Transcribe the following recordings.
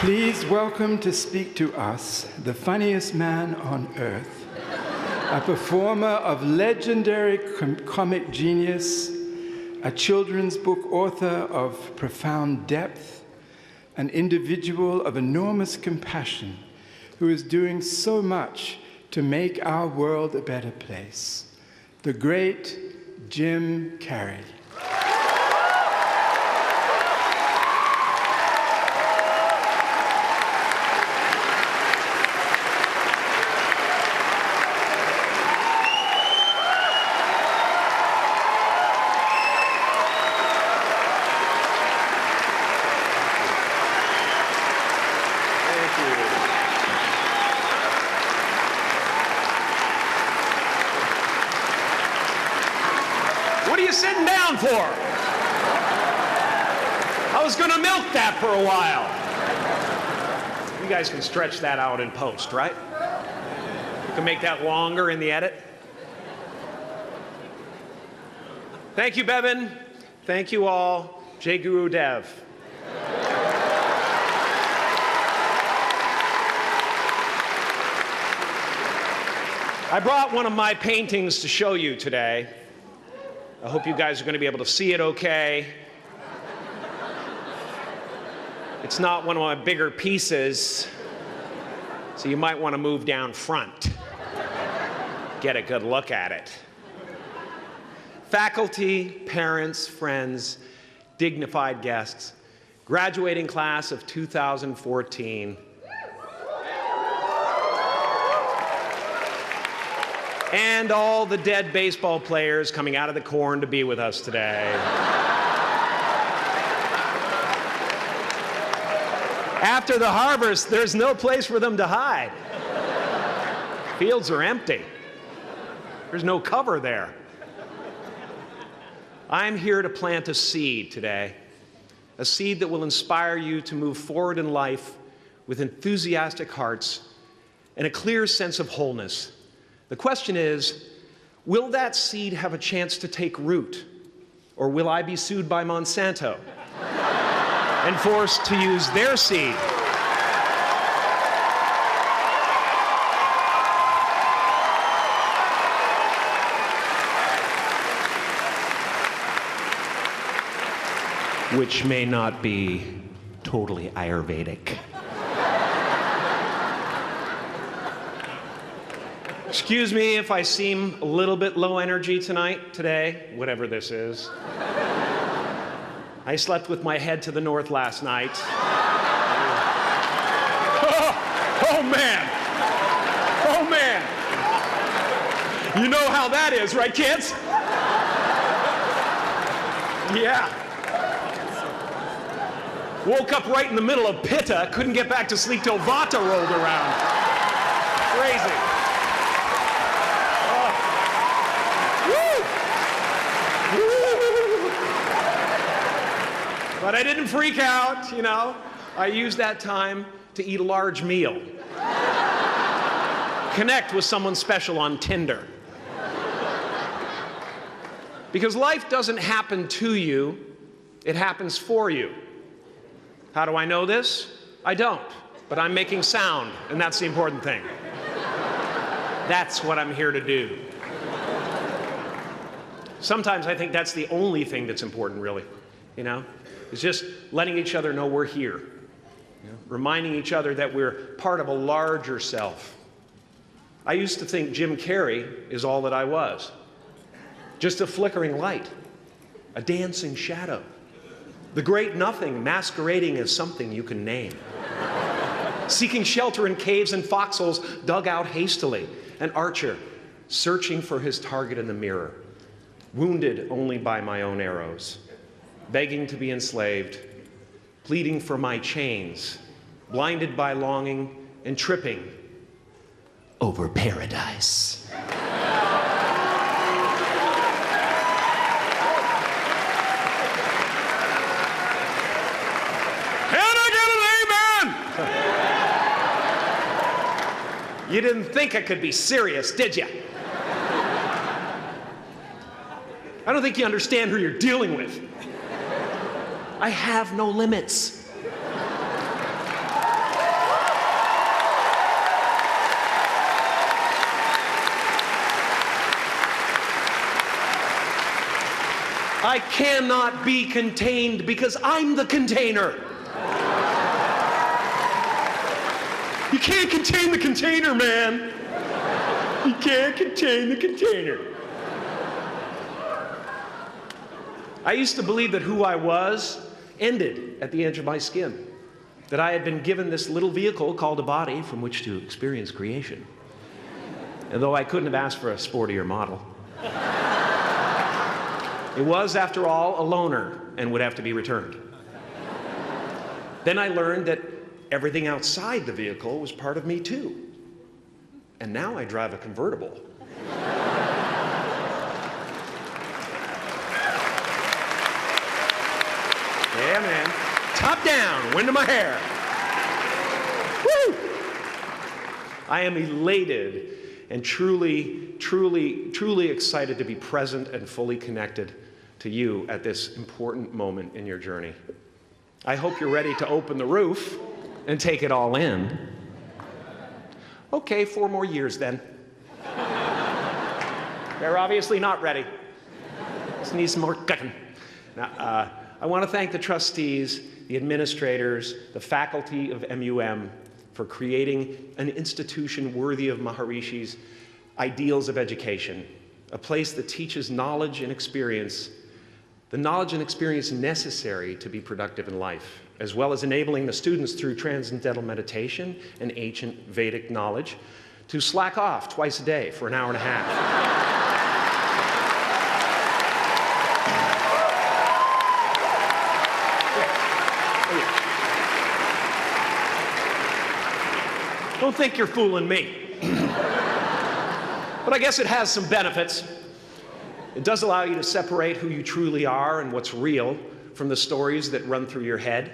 Please welcome to speak to us the funniest man on earth, a performer of legendary comic genius, a children's book author of profound depth, an individual of enormous compassion who is doing so much to make our world a better place, the great Jim Carrey. Sitting down for? I was going to milk that for a while. You guys can stretch that out in post, right? You can make that longer in the edit. Thank you, Bevin. Thank you all. Jai Guru Dev. I brought one of my paintings to show you today. I hope you guys are going to be able to see it okay. It's not one of my bigger pieces, so you might want to move down front. Get a good look at it. Faculty, parents, friends, dignified guests, graduating class of 2014. And all the dead baseball players coming out of the corn to be with us today. After the harvest, there's no place for them to hide. Fields are empty. There's no cover there. I'm here to plant a seed today, a seed that will inspire you to move forward in life with enthusiastic hearts and a clear sense of wholeness. The question is, will that seed have a chance to take root? Or will I be sued by Monsanto and forced to use their seed? Which may not be totally Ayurvedic. Excuse me if I seem a little bit low energy today, whatever this is. I slept with my head to the north last night. Oh man! Oh man! You know how that is, right, kids? Yeah. Woke up right in the middle of Pitta, couldn't get back to sleep till Vata rolled around. Crazy. But I didn't freak out, you know. I used that time to eat a large meal. Connect with someone special on Tinder. Because life doesn't happen to you, it happens for you. How do I know this? I don't, but I'm making sound, and that's the important thing. That's what I'm here to do. Sometimes I think that's the only thing that's important, really, you know? It's just letting each other know we're here. You know? Reminding each other that we're part of a larger self. I used to think Jim Carrey is all that I was. Just a flickering light, a dancing shadow, the great nothing masquerading as something you can name. Seeking shelter in caves and foxholes dug out hastily, an archer searching for his target in the mirror, wounded only by my own arrows. Begging to be enslaved, pleading for my chains, blinded by longing and tripping over paradise. And I get an amen! You didn't think I could be serious, did you? I don't think you understand who you're dealing with. I have no limits. I cannot be contained because I'm the container. You can't contain the container, man. You can't contain the container. I used to believe that who I was ended at the edge of my skin, that I had been given this little vehicle called a body from which to experience creation. And though I couldn't have asked for a sportier model, it was, after all, a loaner and would have to be returned. Then I learned that everything outside the vehicle was part of me too. And now I drive a convertible. Yeah, man. Top down, wind in my hair. Woo! I am elated and truly, truly, truly excited to be present and fully connected to you at this important moment in your journey. I hope you're ready to open the roof and take it all in. Okay, 4 more years then. They're obviously not ready. Just need some more cooking. Now, I want to thank the trustees, the administrators, the faculty of MUM for creating an institution worthy of Maharishi's ideals of education, a place that teaches knowledge and experience, the knowledge and experience necessary to be productive in life, as well as enabling the students through transcendental meditation and ancient Vedic knowledge to slack off twice a day for an hour and a half. Don't think you're fooling me. But I guess it has some benefits. It does allow you to separate who you truly are and what's real from the stories that run through your head.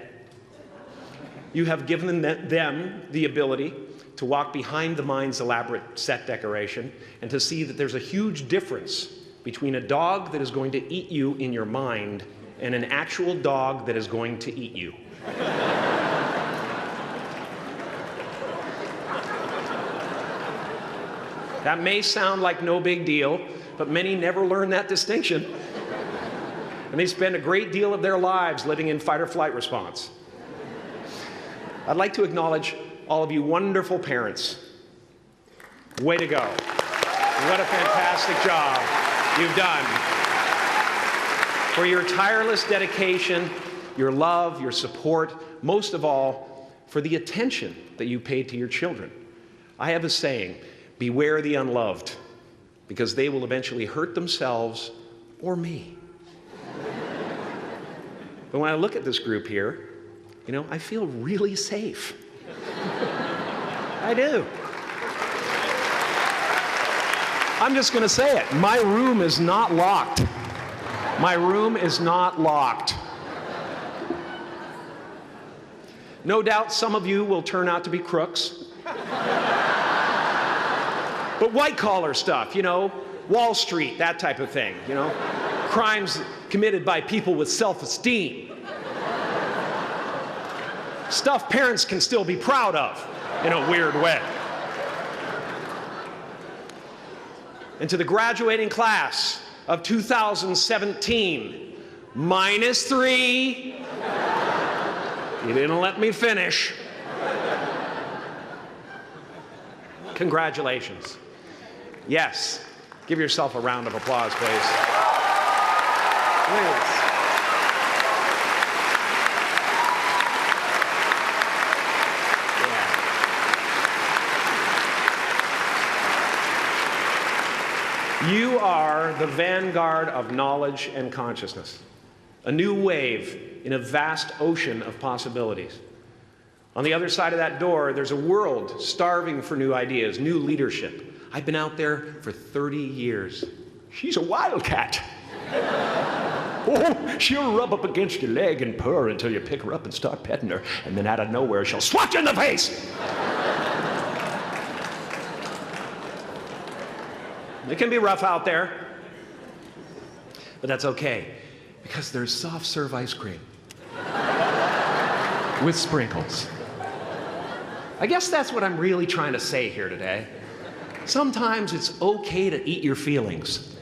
You have given them the ability to walk behind the mind's elaborate set decoration and to see that there's a huge difference between a dog that is going to eat you in your mind and an actual dog that is going to eat you. That may sound like no big deal, but many never learn that distinction. And they spend a great deal of their lives living in fight or flight response. I'd like to acknowledge all of you wonderful parents. Way to go. What a fantastic job you've done. For your tireless dedication, your love, your support, most of all, for the attention that you paid to your children. I have a saying, beware the unloved, because they will eventually hurt themselves or me. But when I look at this group here, you know, I feel really safe. I do. I'm just going to say it. My room is not locked. My room is not locked. No doubt some of you will turn out to be crooks. But white-collar stuff, you know, Wall Street, that type of thing, you know, crimes committed by people with self-esteem. Stuff parents can still be proud of in a weird way. And to the graduating class of 2017, -3, you didn't let me finish. Congratulations. Yes, give yourself a round of applause, please. Please. Yeah. You are the vanguard of knowledge and consciousness, a new wave in a vast ocean of possibilities. On the other side of that door, there's a world starving for new ideas, new leadership. I've been out there for 30 years. She's a wildcat. Oh, she'll rub up against your leg and purr until you pick her up and start petting her, and then out of nowhere, she'll swat you in the face. It can be rough out there, but that's okay, because there's soft serve ice cream with sprinkles. I guess that's what I'm really trying to say here today. Sometimes it's okay to eat your feelings.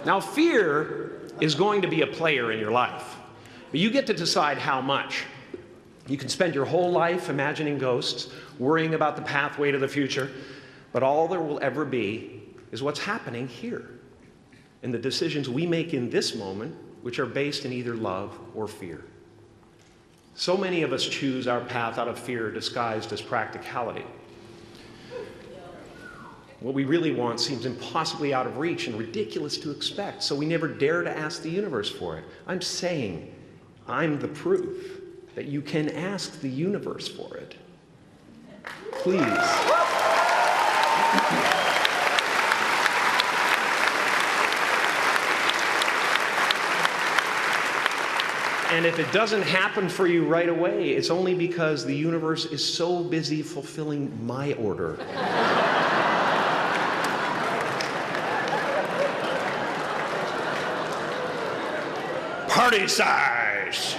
Now, fear is going to be a player in your life, but you get to decide how much. You can spend your whole life imagining ghosts, worrying about the pathway to the future, but all there will ever be is what's happening here, and the decisions we make in this moment, which are based in either love or fear. So many of us choose our path out of fear disguised as practicality. What we really want seems impossibly out of reach and ridiculous to expect, so we never dare to ask the universe for it. I'm saying I'm the proof that you can ask the universe for it. Please. And if it doesn't happen for you right away, it's only because the universe is so busy fulfilling my order. Party size!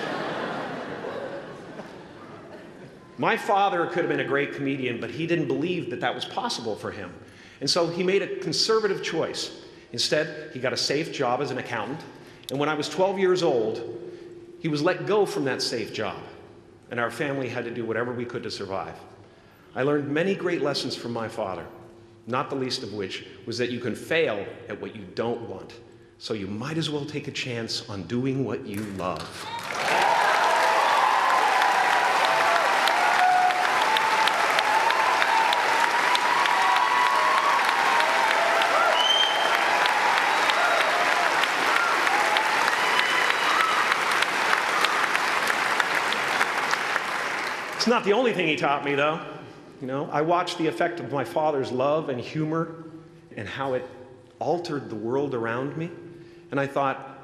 My father could have been a great comedian, but he didn't believe that that was possible for him. And so he made a conservative choice. Instead, he got a safe job as an accountant. And when I was 12 years old, he was let go from that safe job. And our family had to do whatever we could to survive. I learned many great lessons from my father, not the least of which was that you can fail at what you don't want. So you might as well take a chance on doing what you love. It's not the only thing he taught me, though. You know, I watched the effect of my father's love and humor and how it altered the world around me. And I thought,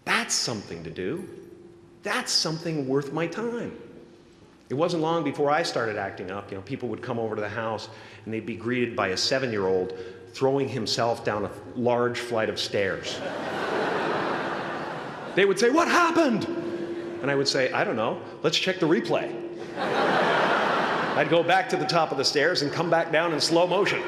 that's something to do. That's something worth my time. It wasn't long before I started acting up. You know, people would come over to the house and they'd be greeted by a 7-year-old throwing himself down a large flight of stairs. They would say, "What happened?" And I would say, "I don't know. Let's check the replay." I'd go back to the top of the stairs and come back down in slow motion.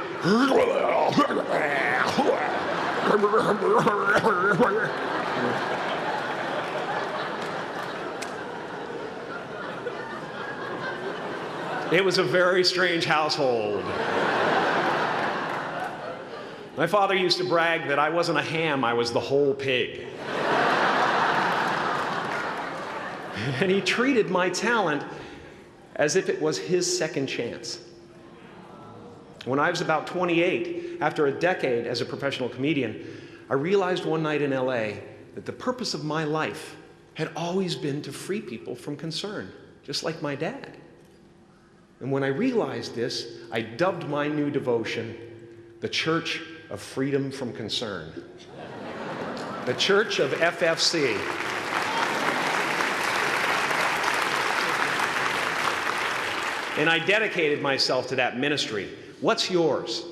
It was a very strange household. My father used to brag that I wasn't a ham, I was the whole pig. And he treated my talent as if it was his second chance. When I was about 28, after a decade as a professional comedian, I realized one night in LA that the purpose of my life had always been to free people from concern, just like my dad. And when I realized this, I dubbed my new devotion the Church of Freedom from Concern. The Church of FFC. And I dedicated myself to that ministry. What's yours?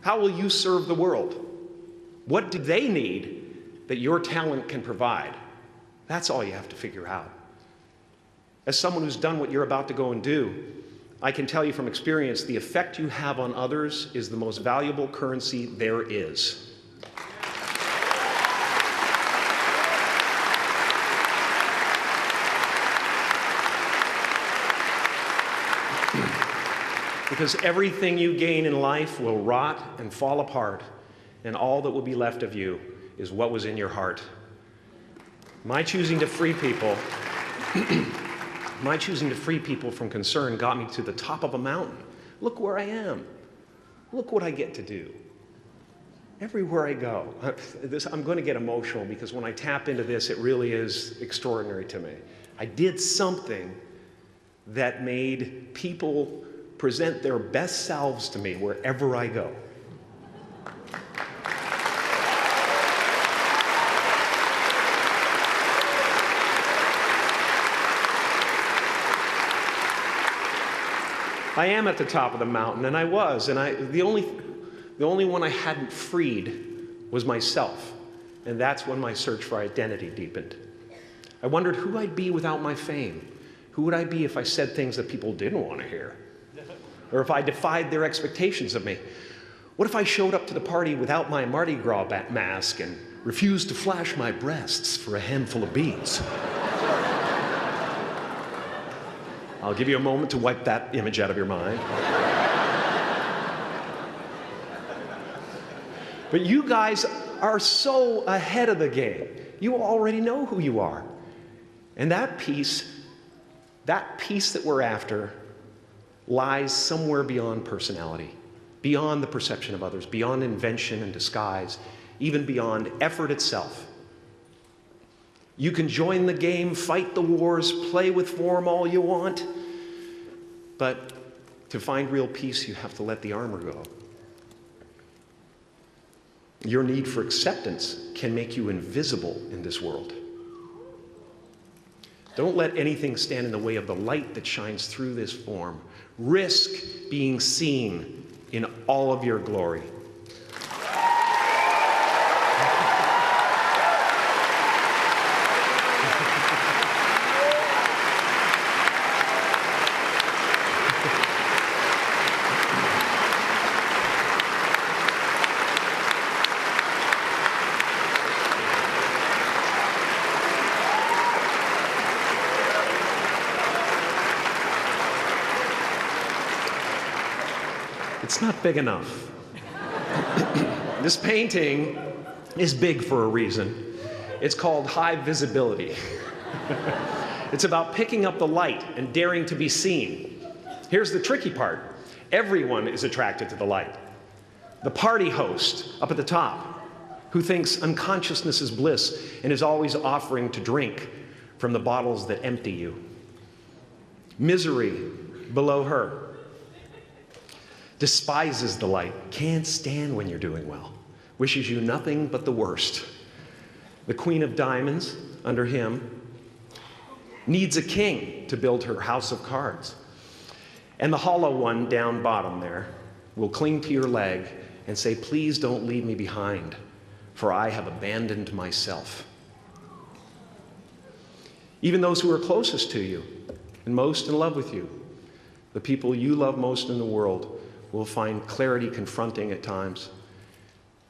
How will you serve the world? What do they need that your talent can provide? That's all you have to figure out. As someone who's done what you're about to go and do, I can tell you from experience, the effect you have on others is the most valuable currency there is. Because everything you gain in life will rot and fall apart, and all that will be left of you is what was in your heart. My choosing to free people, from concern got me to the top of a mountain. Look where I am. Look what I get to do. Everywhere I go. I'm going to get emotional because when I tap into this, it really is extraordinary to me. I did something that made people present their best selves to me wherever I go. I am at the top of the mountain, and I was, and the only one I hadn't freed was myself, and that's when my search for identity deepened. I wondered who I'd be without my fame. Who would I be if I said things that people didn't want to hear? Or if I defied their expectations of me? What if I showed up to the party without my Mardi Gras mask and refused to flash my breasts for a handful of beads? I'll give you a moment to wipe that image out of your mind. But you guys are so ahead of the game. You already know who you are. And that peace that we're after lies somewhere beyond personality, beyond the perception of others, beyond invention and disguise, even beyond effort itself. You can join the game, fight the wars, play with form all you want, but to find real peace, you have to let the armor go. Your need for acceptance can make you invisible in this world. Don't let anything stand in the way of the light that shines through this form. Risk being seen in all of your glory. It's not big enough. This painting is big for a reason. It's called high visibility. It's about picking up the light and daring to be seen. Here's the tricky part. Everyone is attracted to the light. The party host up at the top, who thinks unconsciousness is bliss and is always offering to drink from the bottles that empty you. Misery below her. Despises the light, can't stand when you're doing well, wishes you nothing but the worst. The Queen of Diamonds, under him, needs a king to build her house of cards. And the hollow one down bottom there will cling to your leg and say, please don't leave me behind, for I have abandoned myself. Even those who are closest to you and most in love with you, the people you love most in the world, will find clarity confronting at times.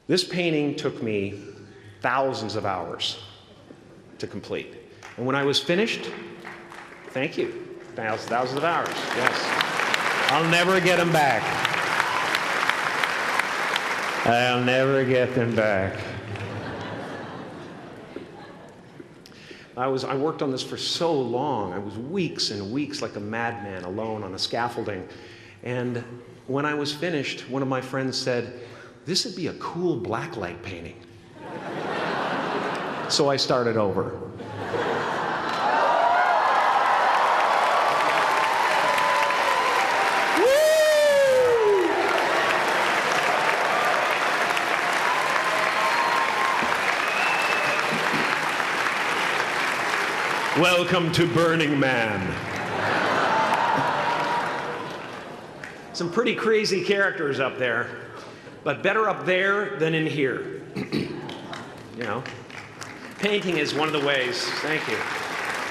This painting took me thousands of hours to complete. And when I was finished, thank you, thousands of hours, yes. I'll never get them back. I'll never get them back. I worked on this for so long. I was weeks and weeks like a madman alone on a scaffolding. And when I was finished, one of my friends said, this would be a cool blacklight painting. So I started over. Welcome to Burning Man. Some pretty crazy characters up there, but better up there than in here. You know, painting is one of the ways, thank you.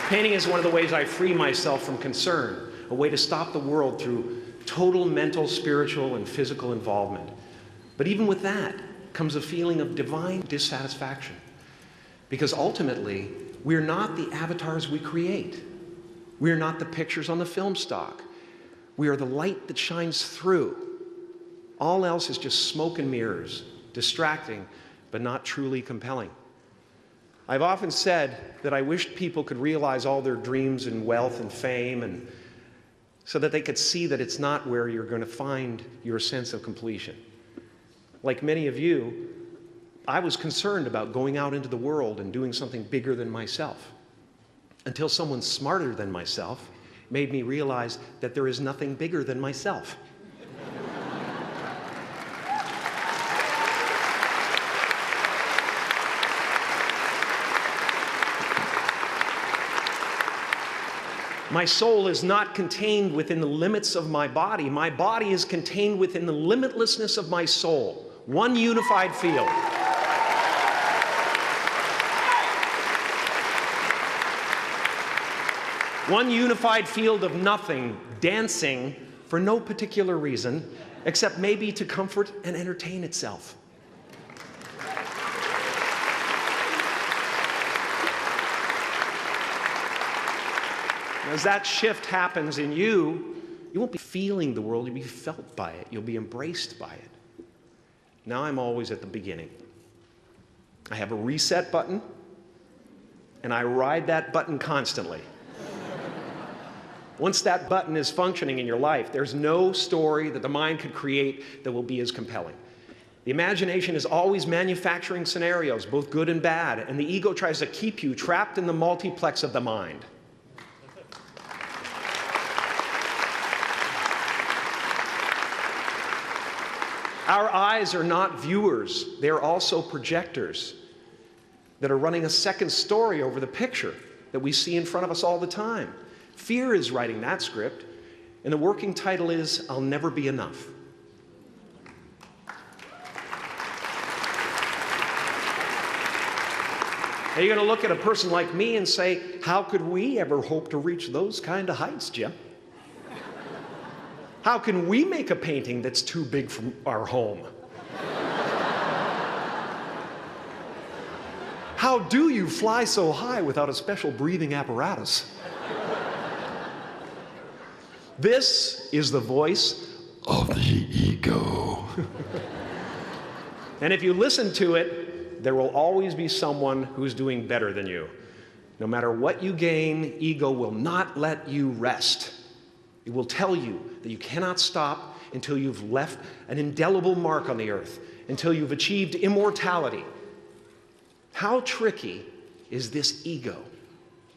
Painting is one of the ways I free myself from concern, a way to stop the world through total mental, spiritual, and physical involvement. But even with that comes a feeling of divine dissatisfaction, because ultimately, we're not the avatars we create. We're not the pictures on the film stock. We are the light that shines through. All else is just smoke and mirrors, distracting, but not truly compelling. I've often said that I wished people could realize all their dreams and wealth and fame, and so that they could see that it's not where you're going to find your sense of completion. Like many of you, I was concerned about going out into the world and doing something bigger than myself, until someone smarter than myself made me realize that there is nothing bigger than myself. My soul is not contained within the limits of my body. My body is contained within the limitlessness of my soul. One unified field. One unified field of nothing, dancing for no particular reason, except maybe to comfort and entertain itself. As that shift happens in you, you won't be feeling the world, you'll be felt by it. You'll be embraced by it. Now I'm always at the beginning. I have a reset button, and I ride that button constantly. Once that button is functioning in your life, there's no story that the mind could create that will be as compelling. The imagination is always manufacturing scenarios, both good and bad, and the ego tries to keep you trapped in the multiplex of the mind. Our eyes are not viewers, they're also projectors that are running a second story over the picture that we see in front of us all the time. Fear is writing that script, and the working title is, I'll Never Be Enough. Now you're going to look at a person like me and say, how could we ever hope to reach those kind of heights, Jim? How can we make a painting that's too big for our home? How do you fly so high without a special breathing apparatus? This is the voice of the ego. And if you listen to it, there will always be someone who's doing better than you. No matter what you gain, ego will not let you rest. It will tell you that you cannot stop until you've left an indelible mark on the earth, until you've achieved immortality. How tricky is this ego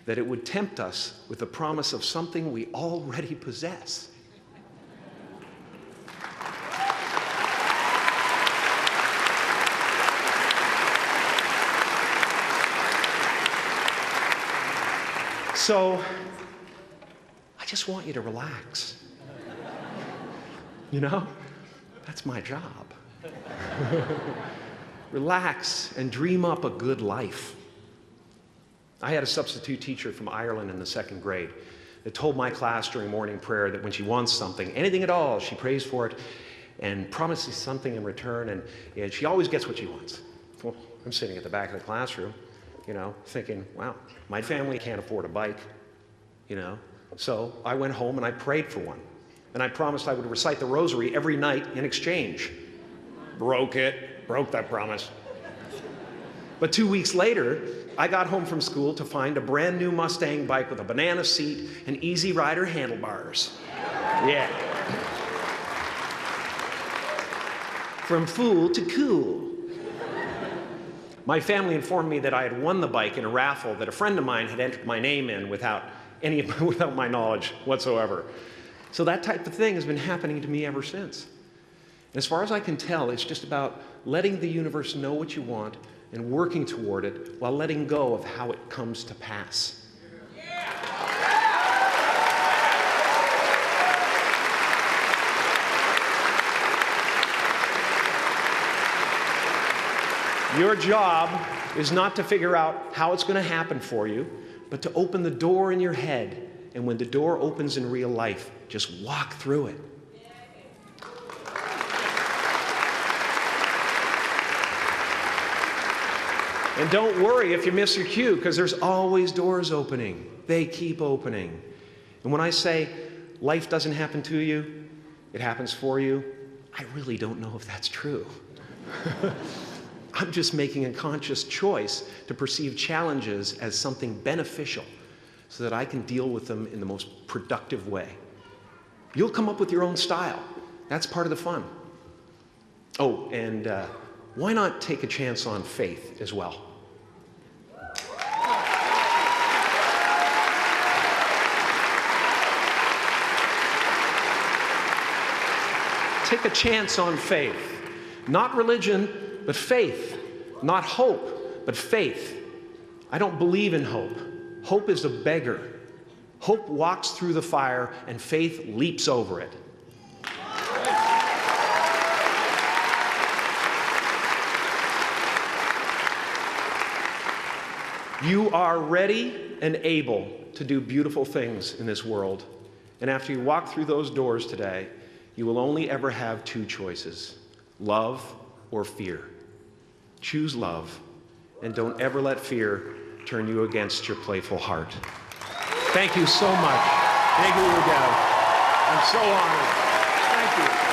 that it would tempt us with the promise of something we already possess? So, I just want you to relax. You know, that's my job. Relax and dream up a good life. I had a substitute teacher from Ireland in the 2nd grade that told my class during morning prayer that when she wants something, anything at all, she prays for it and promises something in return, and she always gets what she wants. Well, I'm sitting at the back of the classroom, you know, thinking, wow, my family can't afford a bike, you know. So I went home and I prayed for one. And I promised I would recite the rosary every night in exchange. Broke that promise. But 2 weeks later, I got home from school to find a brand new Mustang bike with a banana seat and Easy Rider handlebars. Yeah. From fool to cool. My family informed me that I had won the bike in a raffle that a friend of mine had entered my name in without my knowledge whatsoever. So that type of thing has been happening to me ever since. And as far as I can tell, it's just about letting the universe know what you want and working toward it while letting go of how it comes to pass. Your job is not to figure out how it's going to happen for you, but to open the door in your head. And when the door opens in real life, just walk through it. And don't worry if you miss your cue, because there's always doors opening. They keep opening. And when I say life doesn't happen to you, it happens for you, I really don't know if that's true. I'm just making a conscious choice to perceive challenges as something beneficial so that I can deal with them in the most productive way. You'll come up with your own style. That's part of the fun. Oh, and why not take a chance on faith as well? Take a chance on faith. Not religion, but faith. Not hope, but faith. I don't believe in hope. Hope is a beggar. Hope walks through the fire, and faith leaps over it. You are ready and able to do beautiful things in this world. And after you walk through those doors today, You will only ever have two choices, love or fear. Choose love, and don't ever let fear turn you against your playful heart. Thank you so much. I'm so honored. Thank you.